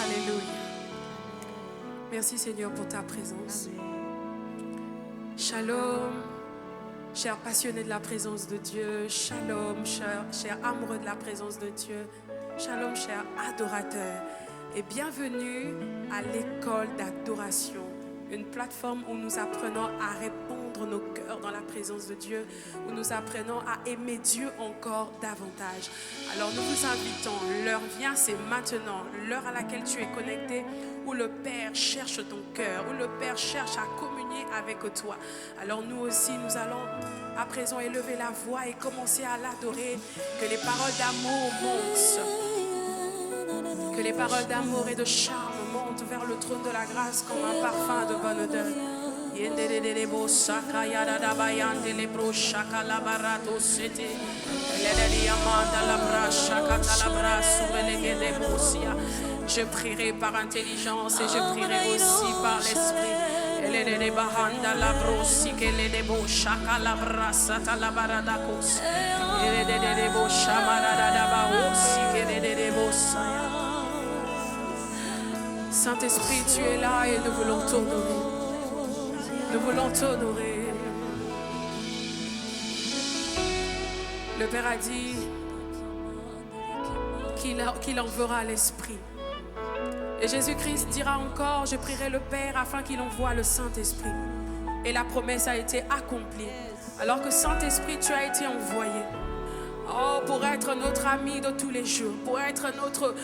Alléluia. Merci Seigneur pour ta présence. Shalom, chers passionnés de la présence de Dieu. Shalom, chers amoureux de la présence de Dieu. Shalom, chers adorateurs. Et bienvenue à l'école d'adoration. Une plateforme où nous apprenons à répandre nos cœurs dans la présence de Dieu, où nous apprenons à aimer Dieu encore davantage. Alors nous vous invitons, l'heure vient, c'est maintenant, l'heure à laquelle tu es connecté, où le Père cherche ton cœur, où le Père cherche à communier avec toi. Alors nous aussi, nous allons à présent élever la voix et commencer à l'adorer, que les paroles d'amour montent, que les paroles d'amour et de charme montent vers le trône de la grâce comme un parfum de bonne odeur. Je prierai par intelligence et je prierai aussi par l'esprit. Saint-Esprit, tu es là et nous voulons t'honorer. Nous voulons t'honorer. Le Père a dit qu'il enverra l'Esprit. Et Jésus-Christ dira encore, je prierai le Père afin qu'il envoie le Saint-Esprit. Et la promesse a été accomplie. Alors que Saint-Esprit, tu as été envoyé. Oh, pour être notre ami de tous les jours, pour être notre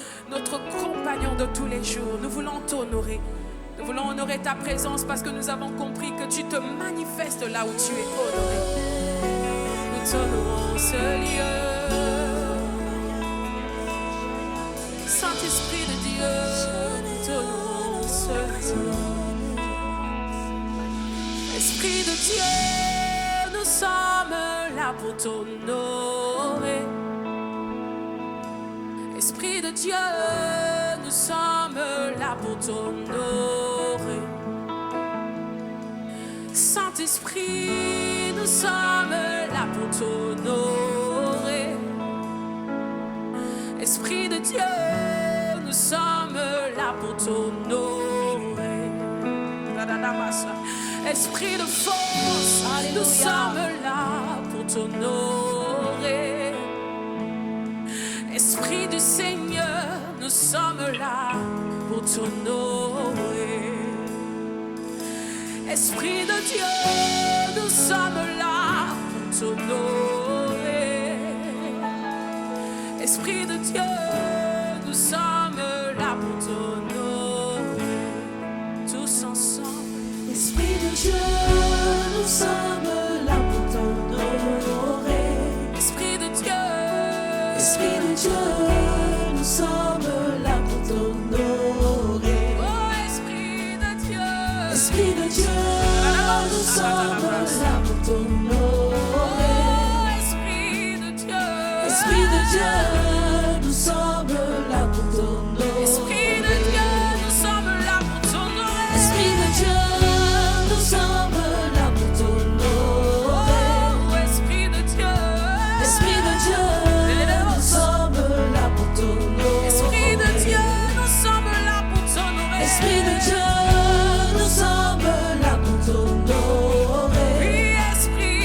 compagnon de tous les jours. Nous voulons t'honorer. Nous voulons honorer ta présence parce que nous avons compris que tu te manifestes là où tu es honoré. Nous t'honorons ce lieu. Saint-Esprit de Dieu, nous t'honorons ce lieu. Esprit de Dieu, nous sommes là pour t'honorer. Esprit de Dieu, nous sommes là pour t'honorer. Saint-Esprit, nous sommes là pour t'honorer. Esprit de Dieu, nous sommes là pour t'honorer. Esprit de force, nous sommes là pour t'honorer. Esprit du Seigneur, nous sommes là pour t'honorer. Esprit de Dieu, nous sommes là pour t'honorer. Esprit de Dieu, nous sommes là pour t'honorer. Tous ensemble. Esprit de Dieu, nous sommes là pour t'honorer. Esprit de Dieu, Esprit de Dieu, nous sommes là pour t'honorer. oh Esprit de Dieu, Esprit de Dieu, nous sommes là pour t'honorer. oh Esprit de Dieu, Esprit de Dieu, nous sommes là pour t'honorer. Esprit de Dieu, nous sommes là pour t'honorer. Esprit de Dieu, nous sommes là pour t'honorer. Oh Esprit de Dieu, Esprit de Dieu, nous sommes là pour t'honorer. Esprit de Dieu, nous sommes là pour t'honorer. Esprit de Dieu, nous sommes là pour t'honorer. Oui, Esprit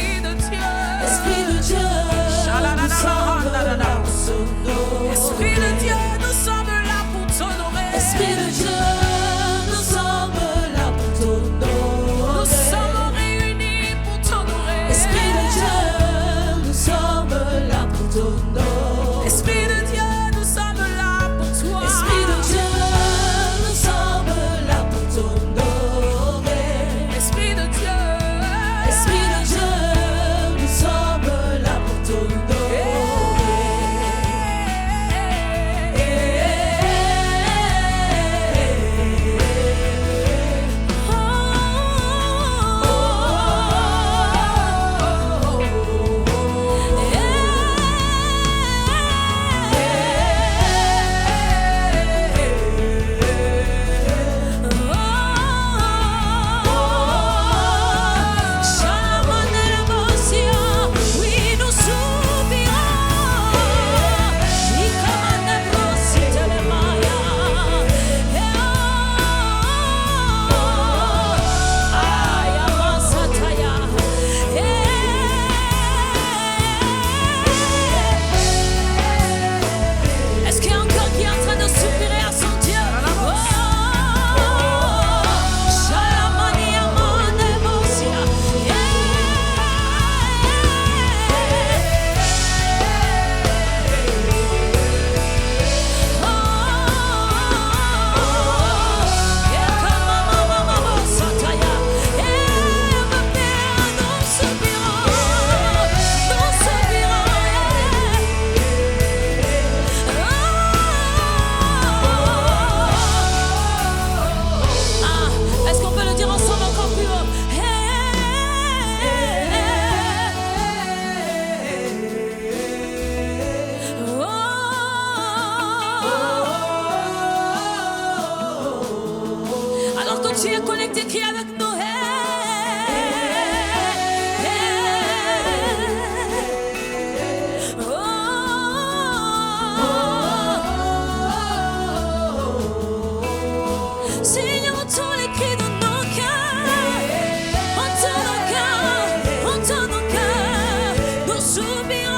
Tu es connecté, crie avec nous. Seigneur, entends les cris de nos cœurs. Entends nos cœurs, entends nos cœurs. Nous soupirons.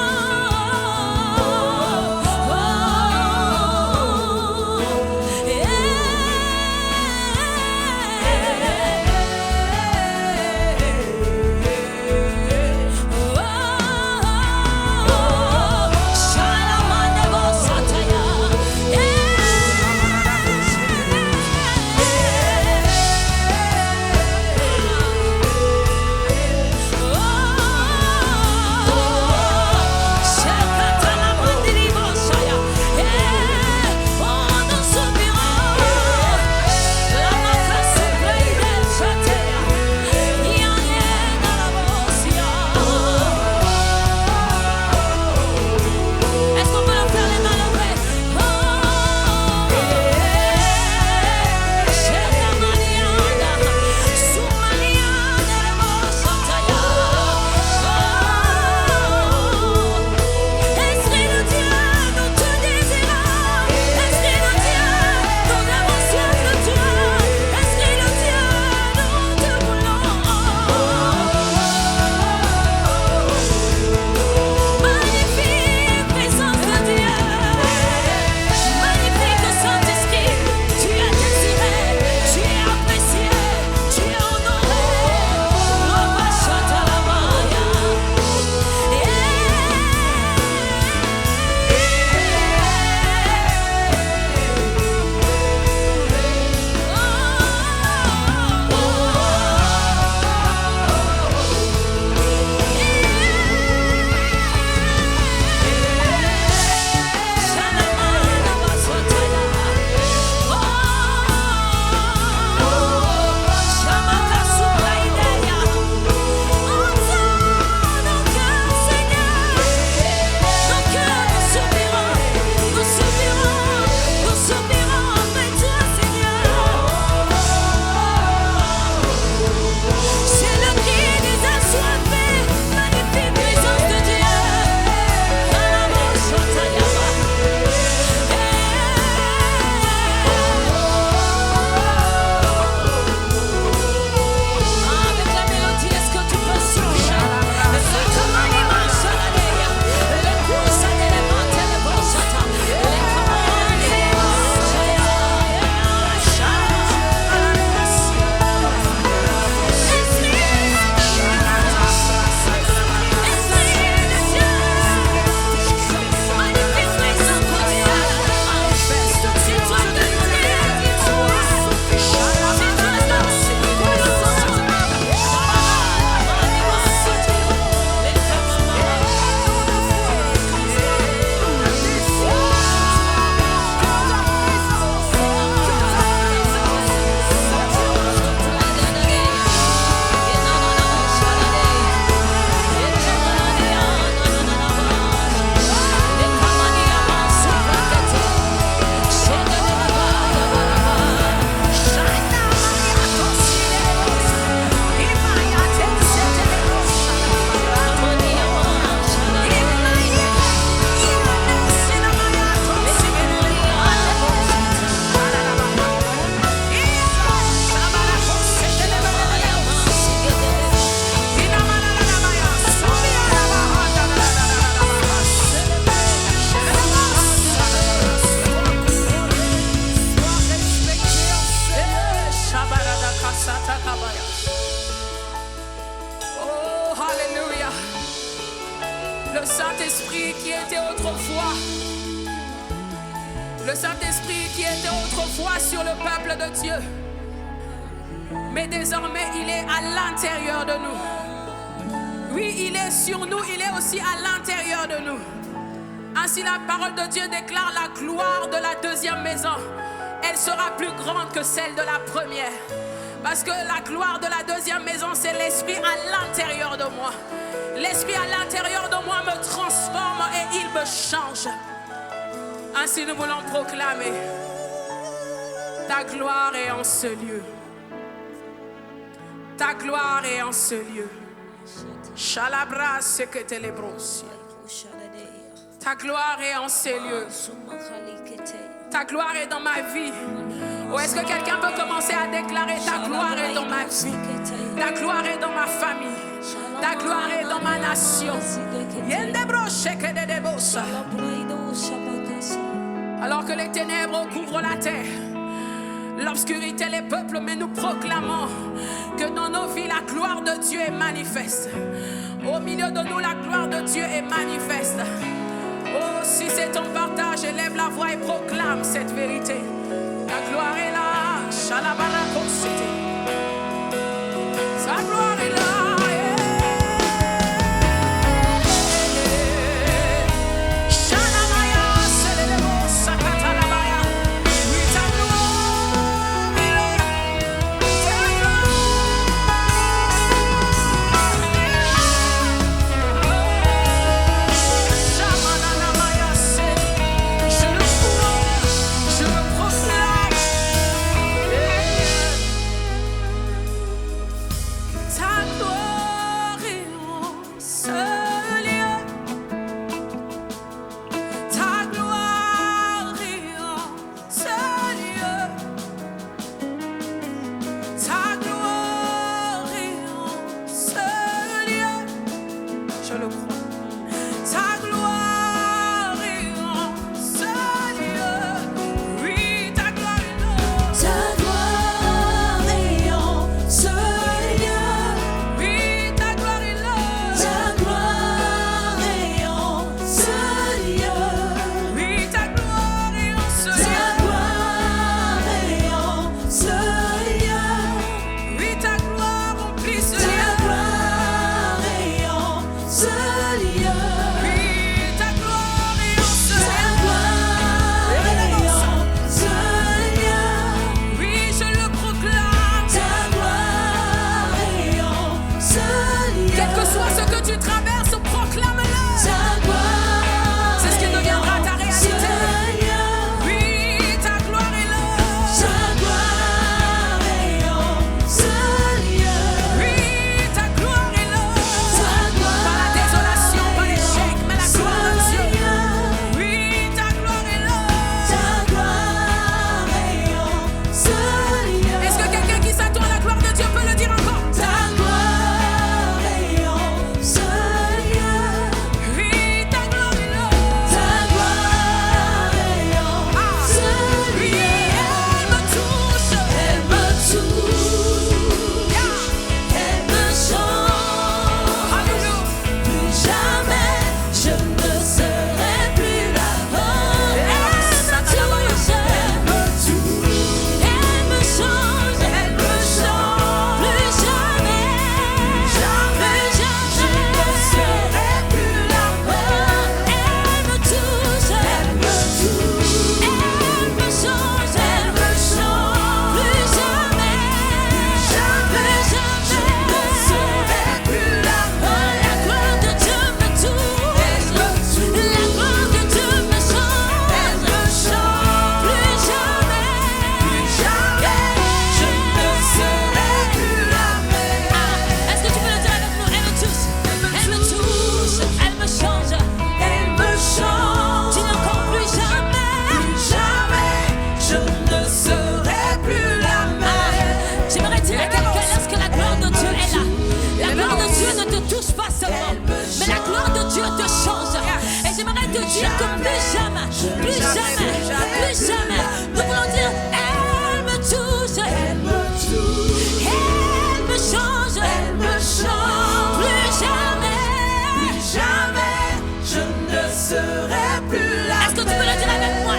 Le Saint-Esprit qui était autrefois, le Saint-Esprit qui était autrefois sur le peuple de Dieu, mais désormais il est à l'intérieur de nous. Oui, il est sur nous, il est aussi à l'intérieur de nous. Ainsi la parole de Dieu déclare la gloire de la deuxième maison. Elle sera plus grande que celle de la première. Parce que la gloire de la deuxième maison, c'est l'Esprit à l'intérieur de moi. L'Esprit à l'intérieur de moi me transforme et il me change. Ainsi nous voulons proclamer: ta gloire est en ce lieu. Ta gloire est en ce lieu. Shalabra seketelebrosi. Ta gloire est en ces lieux. Ta gloire est dans ma vie. Ou est-ce que quelqu'un peut commencer à déclarer ta gloire est dans ma vie? Ta gloire est dans ma famille. Ta gloire est dans ma nation. Alors que les ténèbres couvrent la terre, l'obscurité les peuples, mais nous proclamons que dans nos vies la gloire de Dieu est manifeste. Au milieu de nous la gloire de Dieu est manifeste. Oh, si c'est ton partage, élève la voix et proclame cette vérité. Ta gloire est là. Shalabarakosete. Sa gloire est là.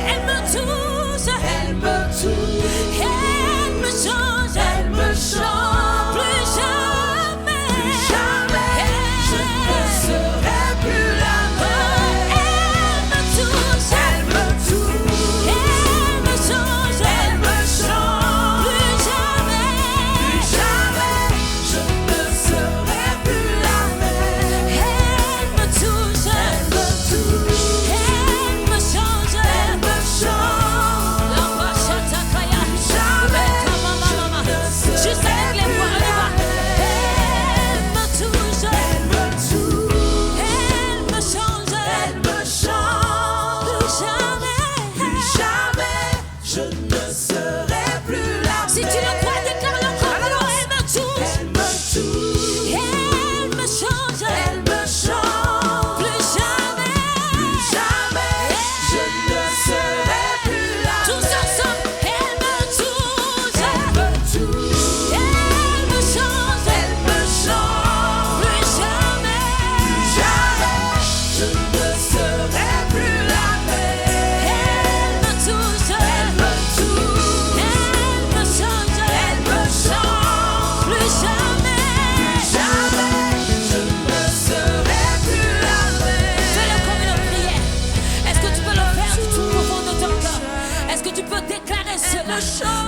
Elle me touche.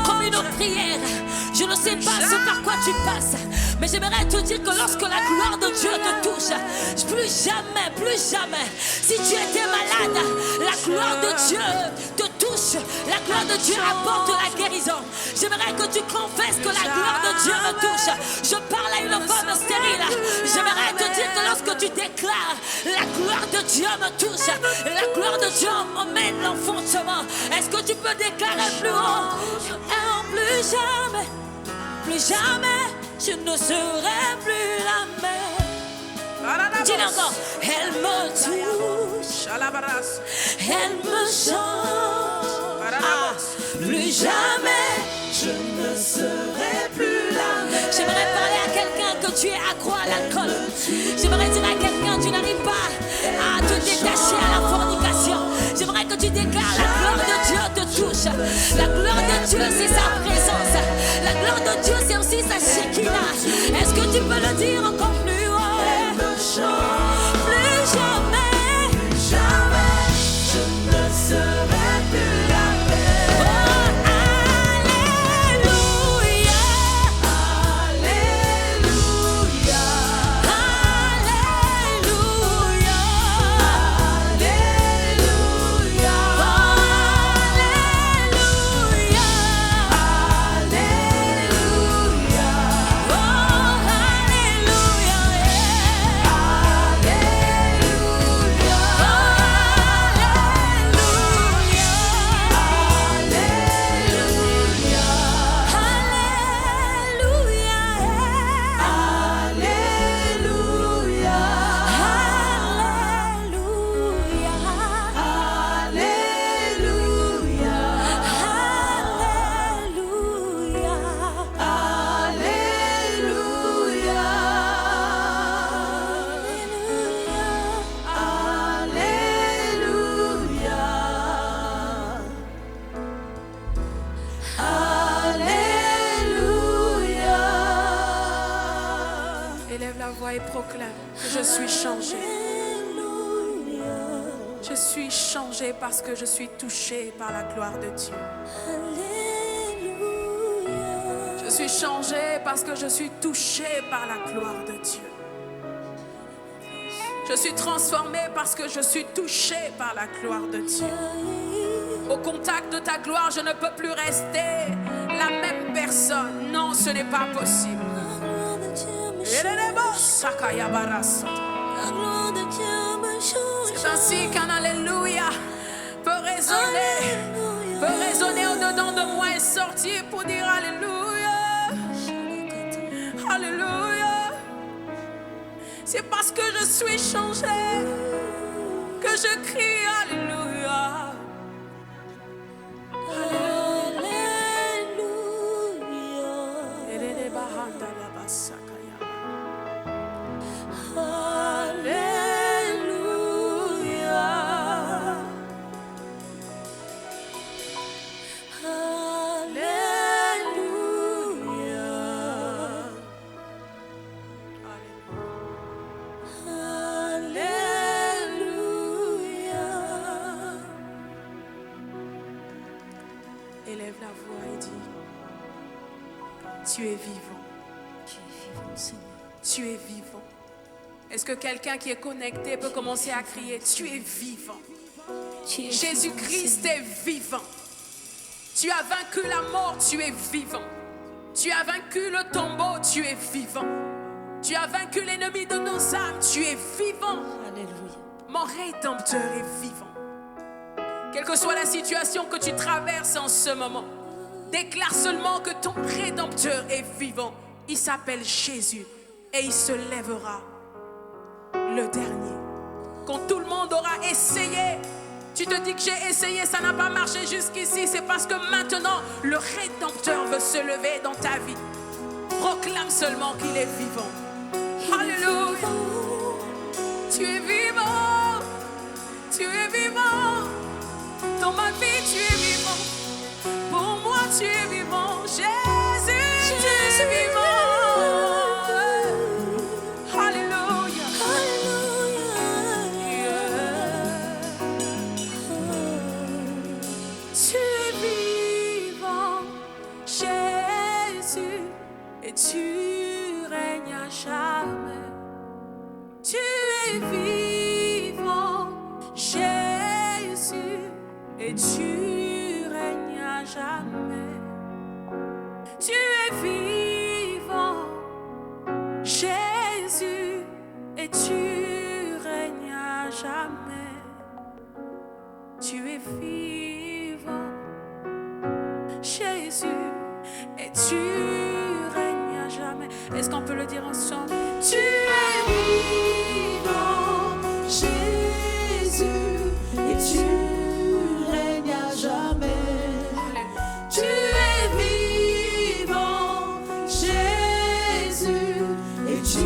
comme une autre prière. Je ne sais pas ce par quoi tu passes, mais j'aimerais te dire que lorsque la gloire de Dieu te touche, plus jamais, si tu étais malade, la gloire de Dieu te touche, la gloire de Dieu apporte la guérison. J'aimerais que tu confesses que la gloire de Dieu me touche. Je parle à une femme stérile. J'aimerais te dire que lorsque tu déclares la gloire de Dieu me touche, la gloire de Dieu emmène l'enfantement. Est-ce que tu peux déclarer plus haut? Plus jamais, je ne serai plus la même. Dis encore, elle me touche, elle me change. Plus jamais, je ne serai plus la même. J'aimerais parler à quelqu'un que tu es accro à l'alcool. J'aimerais dire à quelqu'un que tu n'arrives pas à te détacher à la fornication. J'aimerais que tu déclares la gloire de Dieu te touche. La gloire de Dieu, c'est sa présence. La gloire de Dieu, c'est aussi sa Shekinah. Est-ce que tu peux le dire encore plus haut? Elle me change. Plus jamais, je ne serai plus la même. Oh, alléluia, alléluia, alléluia, alléluia, Élève la voix et proclame que je suis changé. Je suis changé parce que je suis touché par la gloire de Dieu. Je suis changé parce que je suis touché par la gloire de Dieu. Je suis transformé parce que je suis touché par la gloire de Dieu. Au contact de ta gloire, je ne peux plus rester la même personne. Non, ce n'est pas possible. C'est ainsi qu'un alléluia peut résonner au-dedans de moi et sortir pour dire alléluia. Alléluia. C'est parce que je suis changé que je crie alléluia. Élève la voix et dis, tu es vivant. Tu es vivant, Seigneur. Tu es vivant. Est-ce que quelqu'un qui est connecté peut commencer à crier, tu es vivant. Jésus-Christ est vivant. Tu as vaincu la mort, tu es vivant. Tu as vaincu le tombeau, tu es vivant. Tu as vaincu l'ennemi de nos âmes, tu es vivant. Alléluia. Mon Rédempteur est vivant. Quelle que soit la situation que tu traverses en ce moment, déclare seulement que ton Rédempteur est vivant. Il s'appelle Jésus et il se lèvera le dernier. Quand tout le monde aura essayé, tu te dis que j'ai essayé, ça n'a pas marché jusqu'ici. C'est parce que maintenant, le Rédempteur veut se lever dans ta vie. Proclame seulement qu'il est vivant. Alléluia. Tu es vivant. Tu es vivant. Dans ma vie, tu es vivant. Pour moi, tu es vivant. Jésus, tu es vivant. Alléluia. Tu es vivant. à jamais. Tu es vivant, Jésus, et tu règnes à jamais. Tu es vivant, Jésus, et tu règnes à jamais. Est-ce qu'on peut le dire ensemble? Tu es vivant, Jésus, et tu règnes à jamais. Tu es vivant, Jésus, et tu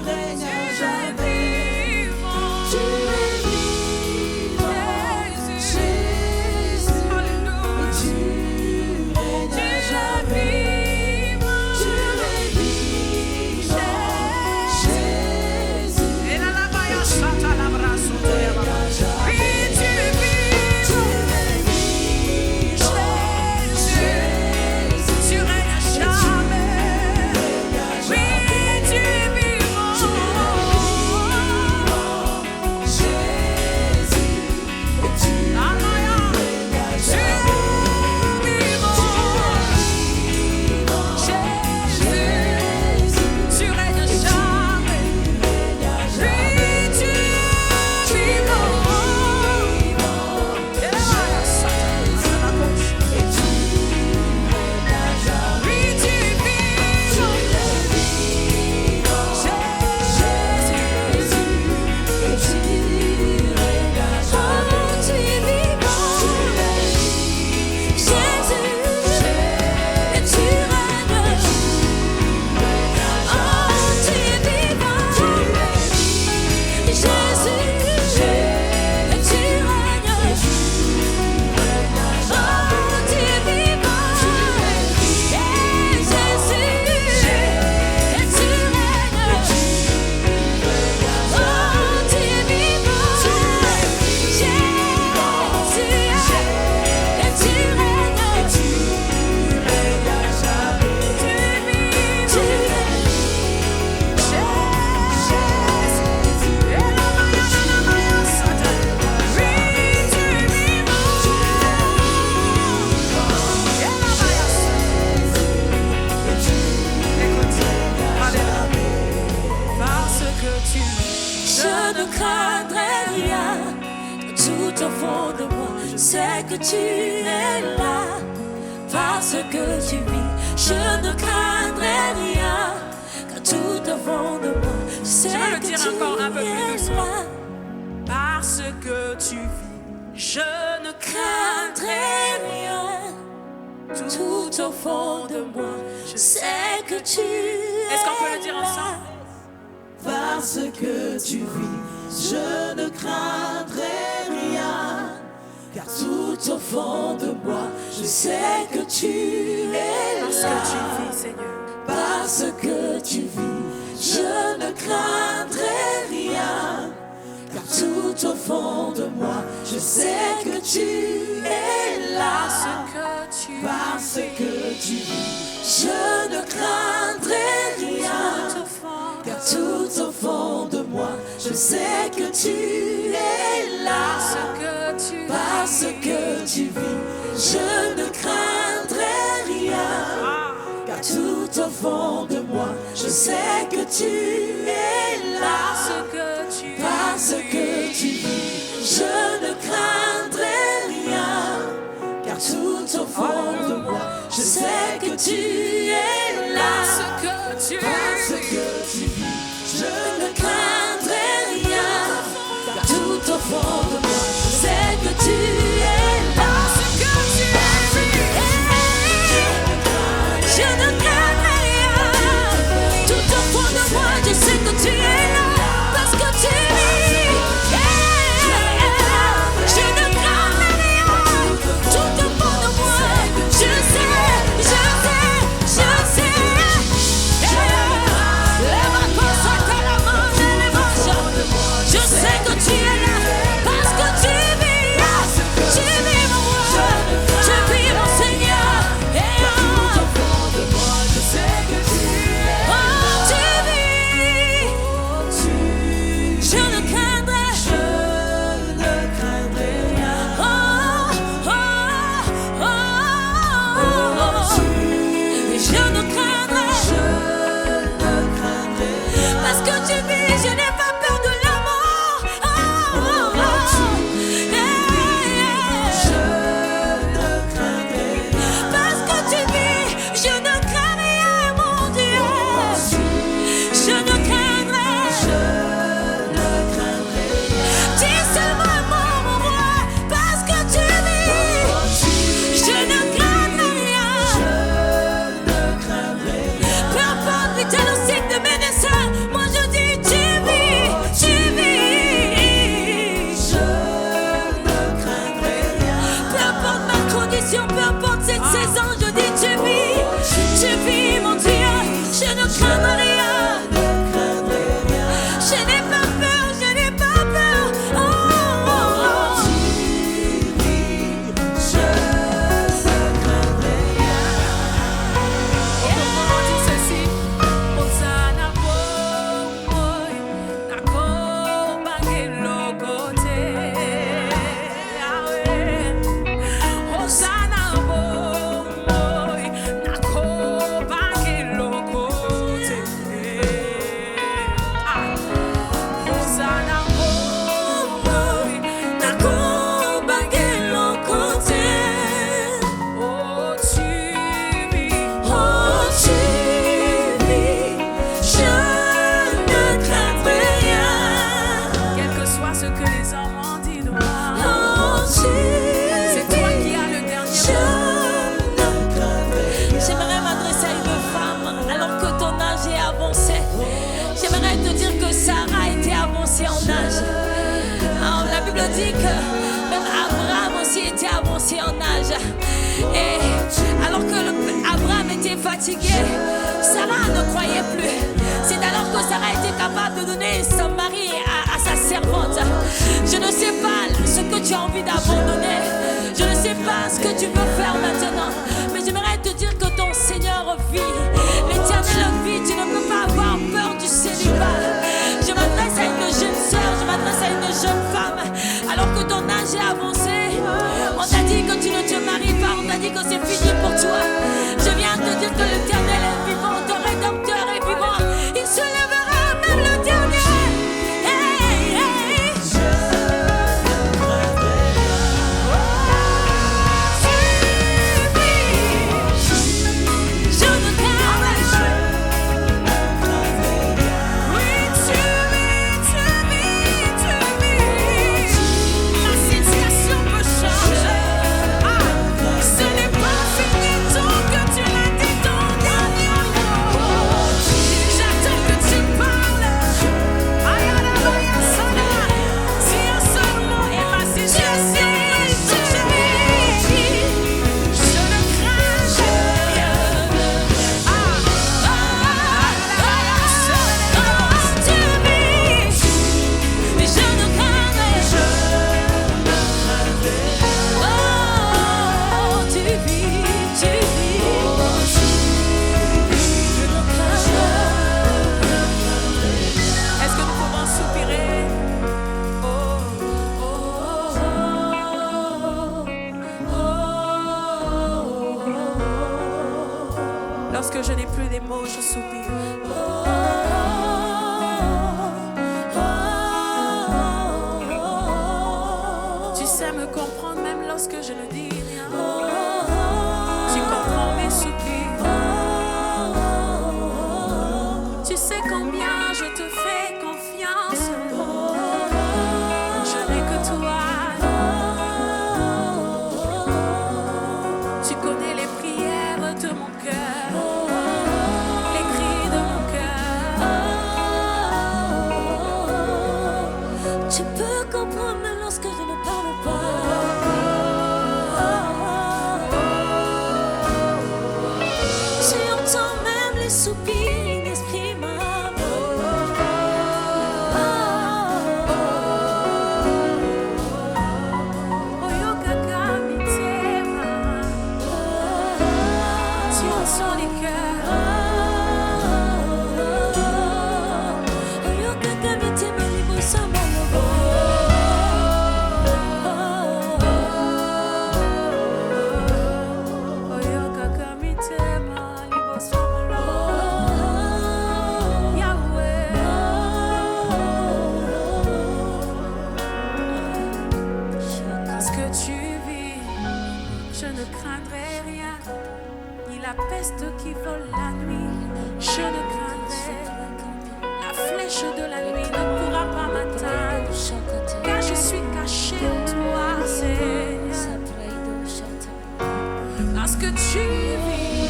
règnes à jamais. Tu es vivant, Jésus, et tu règnes à jamais. Tu es vivant, Jésus, et tu règnes à jamais. Oui, tu es vivant, Jésus, tu règnes à jamais. Oui, tu es vivant, Jésus, et tu règnes à jamais. Jésus, tu règnes à jamais. Oui, tu es vivant. Oui, tu es vivant. Je ne craindrai rien, tout au fond de moi, je sais que tu es là, parce que tu vis. Je ne craindrai rien, car tout au fond de moi, je sais que tu es là, parce que tu vis. Je ne craindrai rien, tout au fond de moi, je sais que tu es là. Est-ce qu'on peut le dire ensemble? Parce que tu vis, je ne craindrai rien, car tout au fond de moi, je sais que tu es Parce là. que tu vis, Seigneur. Parce que tu vis, je ne craindrai rien, car tout au fond de moi, je sais que tu es là. Parce que tu vis, Je ne craindrai rien, car tout au fond de moi, je sais que tu es là. Parce que tu vis, je ne craindrai rien, car tout au fond de moi, je sais que tu es là. Parce que tu vis, je ne craindrai rien, car tout au fond de moi, je sais que tu es là. Parce que tu vis, je ne craindrai rien, car tout au fond de moi, je sais que tu es là. Je ne craindrai rien, tout au fond de moi, je sais que tu es là. Parce que tu vis, je ne craindrai rien, tout au fond de moi, je sais dit que même Abraham aussi était avancé en âge. Et alors que Abraham était fatigué, Sarah ne croyait plus. C'est alors que Sarah était capable de donner son mari à sa servante. Je ne sais pas ce que tu as envie d'abandonner. Je ne sais pas ce que tu veux faire maintenant. Mais j'aimerais te dire que ton Seigneur vit. L'Éternel vit. Tu ne peux pas avoir peur du célibat. Je m'adresse à une jeune sœur, je m'adresse à une jeune femme. Alors que ton âge est avancé, on t'a dit que tu ne te maries pas, on t'a dit que c'est fini pour toi. Je viens te dire que l'Éternel est vivant, ton Rédempteur est vivant. Il se lèvera même le dernier. Hey, hey. Je ne crains rien. Oui, tu vis. La situation peut changer. Ce n'est pas fini tant que tu l'as dit ton dernier mot. J'attends que tu parles. Si un seul mot et ma situation peut changer. Je ne crains rien. Tu vis, mais je ne crains rien. Oh, tu vis. Je ne crains rien. Est-ce que nous pouvons soupirer? Lorsque je n'ai plus les mots, je soupire. Tu sais me comprendre même lorsque je ne dis rien. Tu comprends mes soupirs. Tu sais combien je te fais confiance. Je n'ai que toi. Tu connais les prières de mon cœur, les cris de mon cœur. Tu peux comprendre même lorsque je ne parle pas. Tu entends même les soupirs inexprimables. Tu entends les cœurs. Parce que tu vis, je ne craindrai rien, ni la peste qui vole la nuit. Je ne craindrai rien. La flèche de la nuit ne pourra pas m'atteindre, car je suis caché en toi, Seigneur. Parce que tu vis,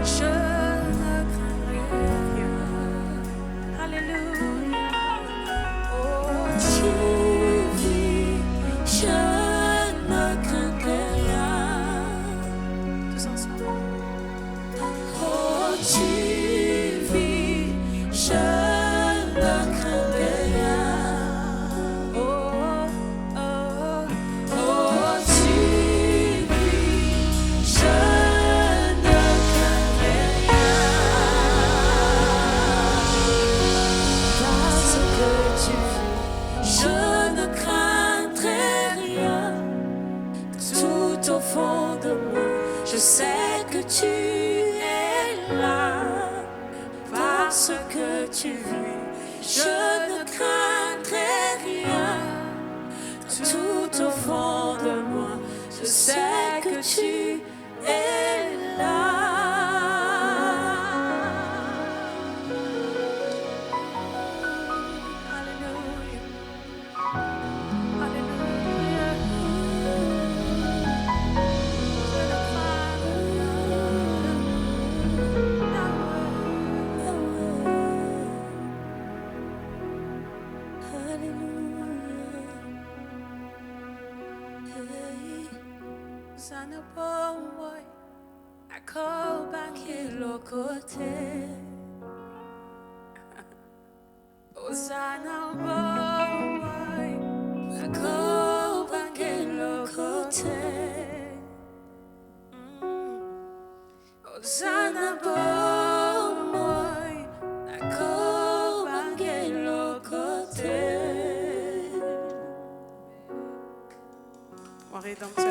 je ne craindrai rien. Alléluia. Oh, tu vis, je ne craindrai rien. Tous ensemble. Oh, tu vis, je ne craindrai rien. Oh, oh, oh, tu vis, je ne craindrai rien. Parce que tu vis, je ne craindrai rien. Tout au fond de moi, je sais que tu es là. Parce que tu vis, je ne craindrai rien. Tout au fond de moi, je sais que tu es là. Alléluia. Alléluia. Je ne crains rien. Alléluia. Hosanna boy, akobange lokote. Hosanna boy, akobange lokote. Hosanna boy, akobange lokote. Mon Rédempteur.